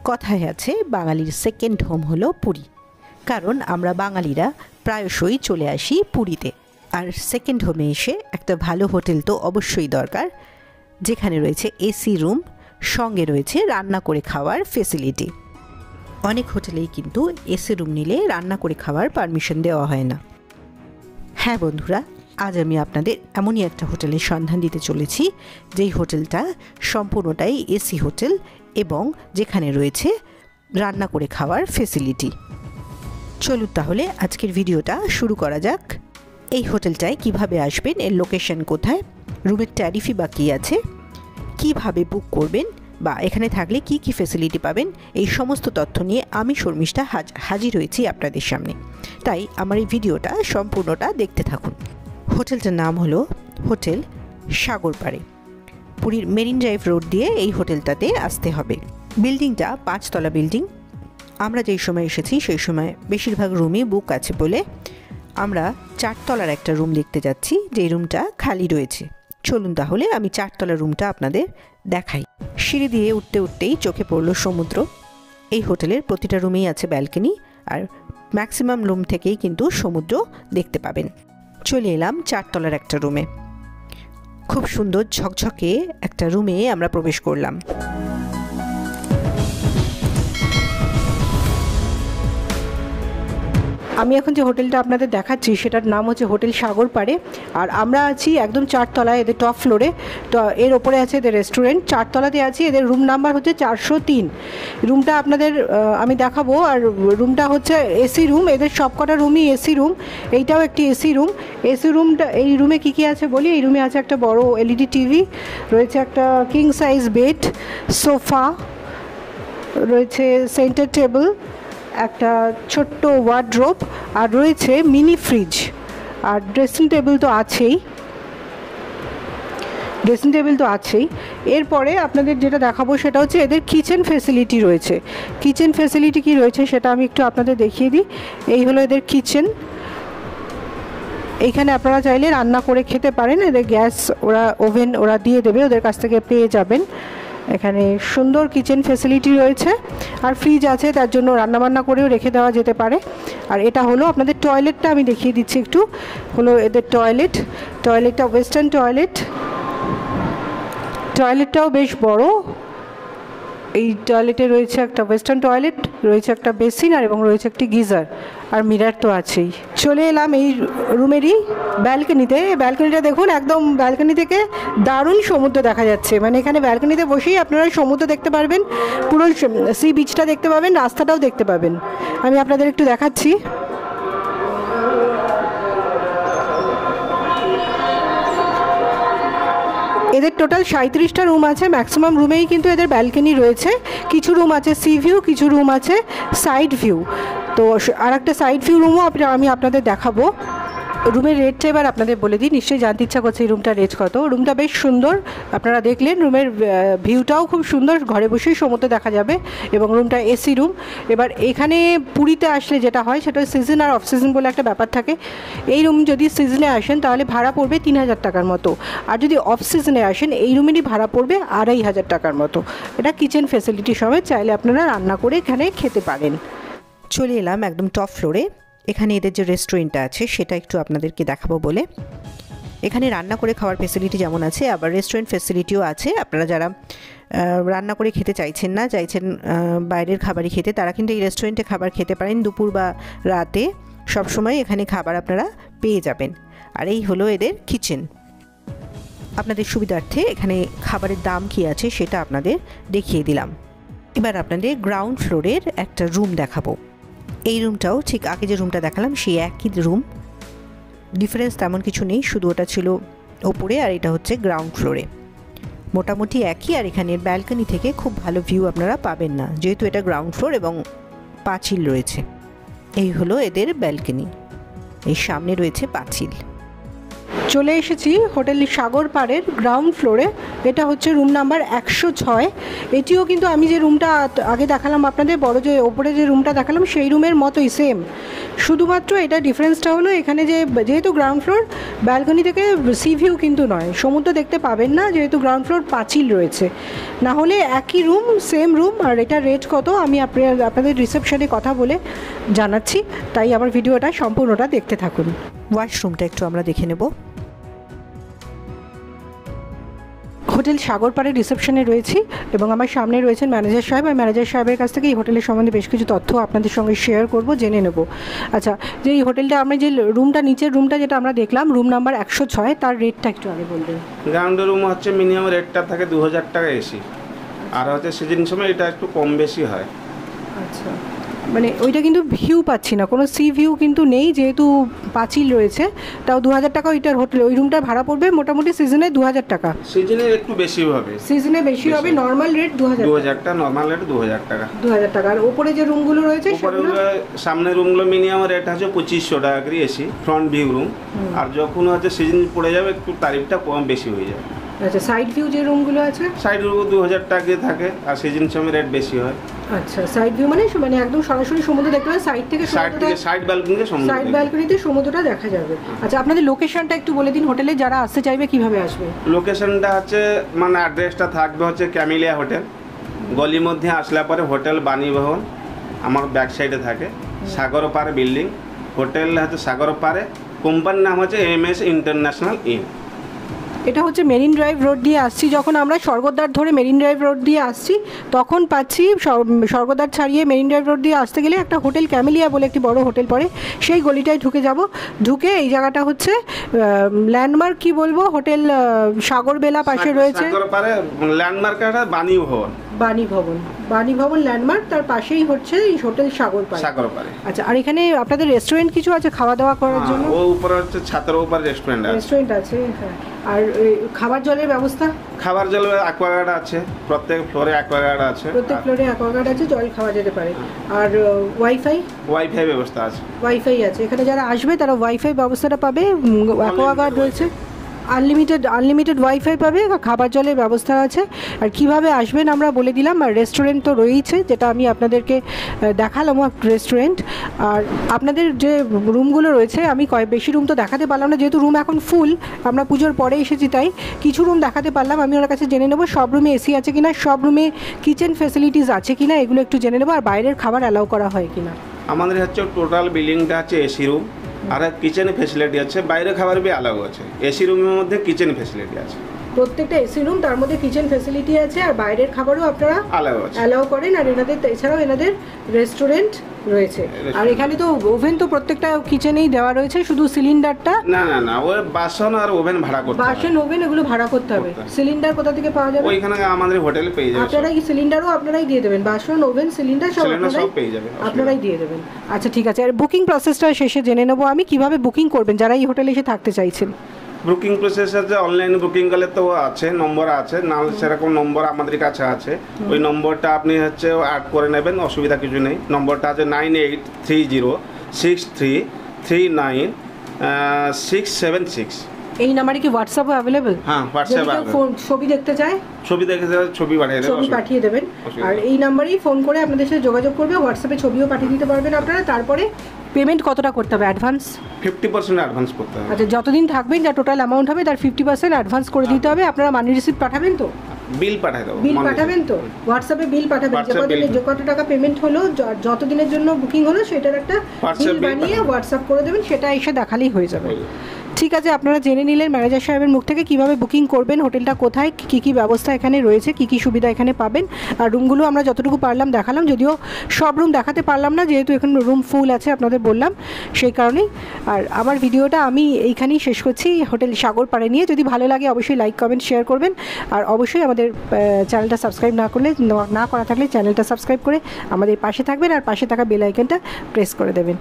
কথায় আছে বাঙালির সেকেন্ড হোম হলো পুরী, কারণ আমরা বাঙালিরা প্রায়শই চলে আসি পুরীতে। আর সেকেন্ড হোমে এসে একটা ভালো হোটেল তো অবশ্যই দরকার, যেখানে রয়েছে এসি রুম, সঙ্গে রয়েছে রান্না করে খাওয়ার ফেসিলিটি। অনেক হোটেলেই কিন্তু এসি রুম নিলে রান্না করে খাওয়ার পারমিশন দেওয়া হয় না। হ্যাঁ বন্ধুরা, আজ আমি আপনাদের এমনই একটা হোটেলের সন্ধান দিতে চলেছি, যেই হোটেলটা সম্পূর্ণটাই এসি হোটেল এবং যেখানে রয়েছে রান্না করে খাওয়ার ফেসিলিটি। চলুন তাহলে আজকের ভিডিওটা শুরু করা যাক। এই হোটেলটায় কিভাবে আসবেন, এর লোকেশন কোথায়, রুমের ট্যারিফই বা কী আছে, কিভাবে বুক করবেন বা এখানে থাকলে কি কি ফেসিলিটি পাবেন, এই সমস্ত তথ্য নিয়ে আমি শর্মিষ্ঠা হাজির হয়েছি আপনাদের সামনে। তাই আমার এই ভিডিওটা সম্পূর্ণটা দেখতে থাকুন। হোটেলটার নাম হলো হোটেল সাগরপাড়ে। পুরীর মেরিন ড্রাইভ রোড দিয়ে এই হোটেলটাতে আসতে হবে। বিল্ডিংটা 5 তলা বিল্ডিং। আমরা যেই সময় এসেছি সেই সময় বেশিরভাগ রুমই বুক আছে বলে আমরা 4 তলার একটা রুম দেখতে যাচ্ছি, যেই রুমটা খালি রয়েছে। চলুন তাহলে আমি 4 তলার রুমটা আপনাদের দেখাই। সিঁড়ি দিয়ে উঠতে উঠতেই চোখে পড়ল সমুদ্র। এই হোটেলের প্রতিটা রুমেই আছে ব্যালকনি, আর ম্যাক্সিমাম রুম থেকেই কিন্তু সমুদ্র দেখতে পাবেন। চলে এলাম 4 তলার একটা রুমে। খুব সুন্দর ঝকঝকে একটা রুমে আমরা প্রবেশ করলাম। আমি এখন যে হোটেলটা আপনাদের দেখাচ্ছি সেটার নাম হচ্ছে হোটেল সাগরপাড়ে, আর আমরা আছি একদম 4 তলায়, এদের টপ ফ্লোরে। তো এর ওপরে আছে এদের রেস্টুরেন্ট। 4 তলাতে আছি, এদের রুম নাম্বার হচ্ছে 403। রুমটা আপনাদের আমি দেখাবো। আর রুমটা হচ্ছে এসি রুম, এদের সবকটা রুমই এসি রুম, এইটাও একটি এসি রুম। এসি রুমটা, এই রুমে কী কী আছে বলি। এই রুমে আছে একটা বড় এলইডি টিভি, রয়েছে একটা কিং সাইজ বেড, সোফা, রয়েছে সেন্টার টেবিল, একটা ছোট্ট ওয়ার্ড্রোব, আর রয়েছে মিনি ফ্রিজ, আর ড্রেসিং টেবিল তো আছেই। এরপরে আপনাদের যেটা দেখাবো সেটা হচ্ছে এদের কিচেন ফেসিলিটি রয়েছে। কিচেন ফেসিলিটি কি রয়েছে সেটা আমি একটু আপনাদের দেখিয়ে দিই। এই হলো এদের কিচেন। এইখানে আপনারা চাইলে রান্না করে খেতে পারেন। এদের গ্যাস ওভেন ওরা দিয়ে দেবে, ওদের কাছ থেকে পেয়ে যাবেন। এখানে সুন্দর কিচেন ফেসিলিটি রয়েছে, আর ফ্রিজ আছে, তার জন্য রান্নাবান্না করেও রেখে দেওয়া যেতে পারে। আর এটা হলো আপনাদের টয়লেটটা, আমি দেখিয়ে দিচ্ছি একটু। হলো এদের টয়লেটটা ওয়েস্টার্ন টয়লেটটাও বেশ বড়। এই টয়লেটে রয়েছে একটা ওয়েস্টার্ন টয়লেট, রয়েছে একটা বেসিন, আর এবং রয়েছে একটি গিজার, আর মিরার তো আছেই। চলে এলাম এই রুমেরই ব্যালকনিতে। ব্যালকনিটা দেখুন, একদম ব্যালকনি থেকে দারুণ সমুদ্র দেখা যাচ্ছে। মানে এখানে ব্যালকনিতে বসেই আপনারা সমুদ্র দেখতে পারবেন, পুরো সি বিচটা দেখতে পাবেন, রাস্তাটাও দেখতে পাবেন। আমি আপনাদের একটু দেখাচ্ছি। এদের টোটাল 37টা রুম আছে। ম্যাক্সিমাম রুমেই কিন্তু এদের ব্যালকনি রয়েছে। কিছু রুম আছে সি ভিউ, কিছু রুম আছে সাইড ভিউ। তো আর একটা সাইড ভিউ রুমও আমি আপনাদের দেখাবো। রুমের রেটটা এবার আপনাদের বলে দিই, নিশ্চয়ই জানতে ইচ্ছা করছে এই রুমটার রেট কত। রুমটা বেশ সুন্দর, আপনারা দেখলেন। রুমের ভিউটাও খুব সুন্দর, ঘরে বসেই সমুদ্র দেখা যাবে, এবং রুমটা এসি রুম। এবার এখানে পুরীতে আসলে যেটা হয় সেটা সিজন আর অফ সিজন বলে একটা ব্যাপার থাকে। এই রুম যদি সিজনে আসেন তাহলে ভাড়া পড়বে 3000 টাকার মতো, আর যদি অফ সিজনে আসেন এই রুমেরই ভাড়া পড়বে 2500 টাকার মতো। এটা কিচেন ফেসিলিটি সমেত, চাইলে আপনারা রান্না করে এখানে খেতে পারেন। চলে এলাম একদম টপ ফ্লোরে। এখানে এদের যে রেস্টুরেন্টটা আছে সেটা একটু আপনাদেরকে দেখাবো বলে। এখানে রান্না করে খাওয়ার ফেসিলিটি যেমন আছে, আবার রেস্টুরেন্ট ফেসিলিটিও আছে। আপনারা যারা রান্না করে খেতে চাইছেন বাইরের খাবারই খেতে, তারা কিন্তু এই রেস্টুরেন্টে খাবার খেতে পারেন। দুপুর বা রাতে সবসময় এখানে খাবার আপনারা পেয়ে যাবেন। আর এই হলো এদের কিচেন। আপনাদের সুবিধার্থে এখানে খাবারের দাম কী আছে সেটা আপনাদের দেখিয়ে দিলাম। এবার আপনাদের গ্রাউন্ড ফ্লোরের একটা রুম দেখাবো। এই রুমটাও ঠিক আগে যে রুমটা দেখালাম সেই একই রুম, ডিফারেন্স তেমন কিছু নেই, শুধু ওটা ছিল ওপরে আর এটা হচ্ছে গ্রাউন্ড ফ্লোরে। মোটামুটি একই। আর এখানের ব্যালকনি থেকে খুব ভালো ভিউ আপনারা পাবেন না, যেহেতু এটা গ্রাউন্ড ফ্লোর এবং পাঁচিল রয়েছে। এই হলো এদের ব্যালকনি, এই সামনে রয়েছে পাঁচিল। চলে এসেছি হোটেল সাগর পাড়ের গ্রাউন্ড ফ্লোরে। এটা হচ্ছে রুম নাম্বার 106। এটিও কিন্তু আমি যে রুমটা আগে দেখালাম আপনাদের, বড় যে ওপরে যে রুমটা দেখালাম সেই রুমের মতোই সেম, শুধুমাত্র এটা ডিফারেন্সটা হলো এখানে যেহেতু গ্রাউন্ড ফ্লোর, ব্যালকনি থেকে সি ভিউ কিন্তু নয়, সমুদ্র দেখতে পাবেন না, যেহেতু গ্রাউন্ড ফ্লোর পাঁচিল রয়েছে। না হলে একই রুম, সেম রুম। আর এটা রেট কত আমি আপনাদের রিসেপশনে কথা বলে জানাচ্ছি, তাই আমার ভিডিওটা সম্পূর্ণটা দেখতে থাকুন। ওয়াশরুমটা একটু আমরা দেখে নেব। হোটেল সাগর পাড়ের রিসেপশনে রয়েছি এবং আমার সামনে রয়েছেন ম্যানেজার সাহেব। আর ম্যানেজার সাহেবের কাছ থেকে এই হোটেলের সম্বন্ধে বেশ কিছু তথ্য আপনাদের সঙ্গে শেয়ার করব, জেনে নেব। আচ্ছা, যে এই হোটেলটা আমরা যে রুমটা, নিচের রুমটা যেটা আমরা দেখলাম, রুম নাম্বার 106, তার রেটটা একটু আগে বলবেন। গ্রাউন্ড রুম হচ্ছে মিনিমাম রেটটা থাকে 2000 টাকা এসি, আর হচ্ছে সিজন সময় এটা একটু কম বেশি হয়। আচ্ছা, মানে ওইটা কিন্তু ভিউ পাচ্ছি না, কোনো সি ভিউ কিন্তু নেই, যেহেতু পাঁচিল রয়েছে। তাও 2000 টাকা ওইটার হোটেল, ওই রুমটার ভাড়া পড়বে মোটামুটি সিজনে 2000 টাকা। সিজনে একটু বেশি হবে, সিজনে বেশি হবে। নর্মাল রেট 2000 টাকা, নর্মাল রেট 2000 টাকা। 2000 টাকা। আর উপরে যে রুমগুলো রয়েছে, উপরে সামনে রুমগুলো মিনিমাম রেট আছে 2500 টাকা করে এসি, ফ্রন্ট ভিউ রুম। আর যখন হচ্ছে সিজন পড়ে যাবে একটু তারিফটা কম বেশি হয়ে যাবে। আচ্ছা, সাইড ভিউ যে রুমগুলো আছে, সাইড ভিউ 2000 টাকা থাকে, আর সিজন সময় রেট বেশি হয়। আচ্ছা, সাইড ভিউ মানে একদম সরাসরি সমুদ্র দেখতে পাবেন, সাইড থেকে সাইড ব্যালকনিতে সমুদ্র, সাইড ব্যালকনিতে সমুদ্রটা দেখা যাবে। আচ্ছা, আপনাদের লোকেশনটা একটু বলে দিন, হোটেলে যারা আসতে চাইবে কিভাবে আসবে? লোকেশনটা হচ্ছে মানে অ্যাড্রেসটা থাকবে হচ্ছে ক্যামিলিয়া হোটেল, গলির মধ্যে আসলে পরে হোটেল বাণী ভবন আমার ব্যাক সাইডে থাকে, সাগর পাড়ে বিল্ডিং, হোটেল হচ্ছে সাগর পাড়ে, কোম্পানির নাম হচ্ছে MS ইন্টারন্যাশনাল ইন। এটা হচ্ছে মেরিন ড্রাইভ রোড দিয়ে আসছি, যখন আমরা স্বর্গদ্বার ধরে মেরিন ড্রাইভ রোড দিয়ে আসছি তখন পাচ্ছি স্বর্গদ্বার ছাড়িয়ে মেরিন ড্রাইভ রোড দিয়ে আসতে গেলে একটা হোটেল ক্যামেলিয়া বলে একটি বড় হোটেল পড়ে, সেই গলিটায় ঢুকে যাব। ঢুকে এই জায়গাটা হচ্ছে ল্যান্ডমার্ক, কি বলবো, হোটেল সাগরবেলা পাশে রয়েছে, ল্যান্ডমার্ক বাণী ভবন, বাণী ভবন ল্যান্ডমার্ক, তার পাশেই হচ্ছে এই হোটেল সাগর পাড়ে। আচ্ছা, আর এখানে আপনাদের রেস্টুরেন্ট কিছু আছে খাওয়া দাওয়া করার জন্য? ও উপরে হচ্ছে ছাদের উপর রেস্টুরেন্ট আছে। হ্যাঁ, আর খাবার জলের ব্যবস্থা? খাবার জলের অ্যাকোয়াগার্ড আছে, প্রত্যেক ফ্লোরে অ্যাকোয়াগার্ড আছে, জল খাওয়া যেতে পারে। আর ওয়াইফাই ব্যবস্থা আছে? ওয়াইফাই আছে, এখানে যারা আসবে তারা ওয়াইফাই ব্যবস্থাটা পাবে, অ্যাকোয়াগার্ড রয়েছে, আনলিমিটেড ওয়াইফাই পাবে, খাবার জলের ব্যবস্থা আছে। আর কিভাবে আসবেন আমরা বলে দিলাম। আর রেস্টুরেন্ট তো রয়েছে, যেটা আমি আপনাদেরকে দেখালাম রেস্টুরেন্ট। আর আপনাদের যে রুমগুলো রয়েছে, আমি বেশি রুম তো দেখাতে পারলাম না, যেহেতু রুম এখন ফুল, আমরা পুজোর পরে এসেছি, তাই কিছু রুম দেখাতে পারলাম। আমি ওনার কাছে জেনে নেবো সব রুমে এসি আছে কিনা, সব রুমে কিচেন ফেসিলিটিস আছে কিনা, এগুলো একটু জেনে নেবো। আর বাইরের খাবার অ্যালাউ করা হয় কিনা। আমাদের হচ্ছে টোটাল বিল্ডিংটা হচ্ছে এসি রুম, আর কিচেন ফেসিলিটি আছে, বাইরে খাবার বি আলাদা আছে। এসি রুমের মধ্যে কিচেন ফেসিলিটি আছে, প্রত্যেকটা এসি রুম, তার মধ্যে কিচেন ফেসিলিটি আছে, আর বাইরের খাবারও আপনারা অ্যালাউ করেন। আর এছাড়াও এনাদের রেস্টুরেন্ট রয়েছে। আর এখানে তো ওভেন তো প্রত্যেকটা কিচেনেই দেওয়া রয়েছে, শুধু সিলিন্ডারটা না ওই বাসন আর ওভেন ভাড়া করতে হবে, বাসন ওভেন এগুলো ভাড়া করতে হবে। সিলিন্ডার কোথা থেকে পাওয়া যাবে? ওইখানে আমাদের হোটেলে পেয়ে যাবে, আপনারাই সিলিন্ডারও আপনারাই দিয়ে দেবেন, বাসন ওভেন সিলিন্ডার সব পেয়ে যাবে, আপনারাই দিয়ে দেবেন। আচ্ছা, ঠিক আছে। আর বুকিং প্রসেসটা শেষে জেনে নেবো আমি, কিভাবে বুকিং করবেন যারা এই হোটেলে এসে থাকতে চাইছেন। বুকিং প্রসেস আছে, অনলাইন বুকিং করলে তো আছে, নম্বর আছে, না সেরকম নম্বর আমাদের কাছে আছে, ওই নম্বরটা আপনি হচ্ছে অ্যাড করে নেবেন, অসুবিধা কিছু নেই। নম্বরটা আছে 9830639676। এই নাম্বারে কি হোয়াটসঅ্যাপ অ্যাভেলেবল? হ্যাঁ, হোয়াটসঅ্যাপ ফোন ছবি দেখতে চায়, ছবি পাঠিয়ে দেবেন। আর এই নাম্বারেই ফোন করে আপনাদের সাথে যোগাযোগ করবে, হোয়াটসঅ্যাপে ছবিও পাঠিয়ে দিতে পারবেন আপনারা। তারপরে পেমেন্ট কতটা করতে হবে? অ্যাডভান্স 50% অ্যাডভান্স করতে হবে। আচ্ছা, যতদিন থাকবেন যা টোটাল অ্যামাউন্ট হবে তার 50% অ্যাডভান্স করে দিতে হবে। আপনারা মানি রিসিপ্ট পাঠাবেন তো? বিল পাঠিয়ে দেবো। বিল পাঠাবেন তো? হোয়াটসঅ্যাপে বিল পাঠাবেন, যে কত টাকা পেমেন্ট হলো, যত দিনের জন্য বুকিং হলো সেটার একটা বিল বানিয়ে হোয়াটসঅ্যাপ করে দেবেন, সেটা এসে দেখালেই হয়ে যাবে। ঠিক আছে, আপনারা জেনে নিলেন ম্যানেজার সাহেবের মুখ থেকে কিভাবে বুকিং করবেন, হোটেলটা কোথায়, কী ব্যবস্থা এখানে রয়েছে, কী সুবিধা এখানে পাবেন। আর রুমগুলো আমরা যতটুকু পারলাম দেখালাম, যদিও সব রুম দেখাতে পারলাম না, যেহেতু এখন রুম ফুল আছে আপনাদের বললাম, সেই কারণেই। আর আমার ভিডিওটা আমি এইখানেই শেষ করছি হোটেল সাগর পাড়ে নিয়ে। যদি ভালো লাগে অবশ্যই লাইক কমেন্ট শেয়ার করবেন। আর অবশ্যই আমাদের চ্যানেলটা সাবস্ক্রাইব না করা থাকলে চ্যানেলটা সাবস্ক্রাইব করে আমাদের পাশে থাকবেন, আর পাশে থাকা বেল আইকনটা প্রেস করে দেবেন।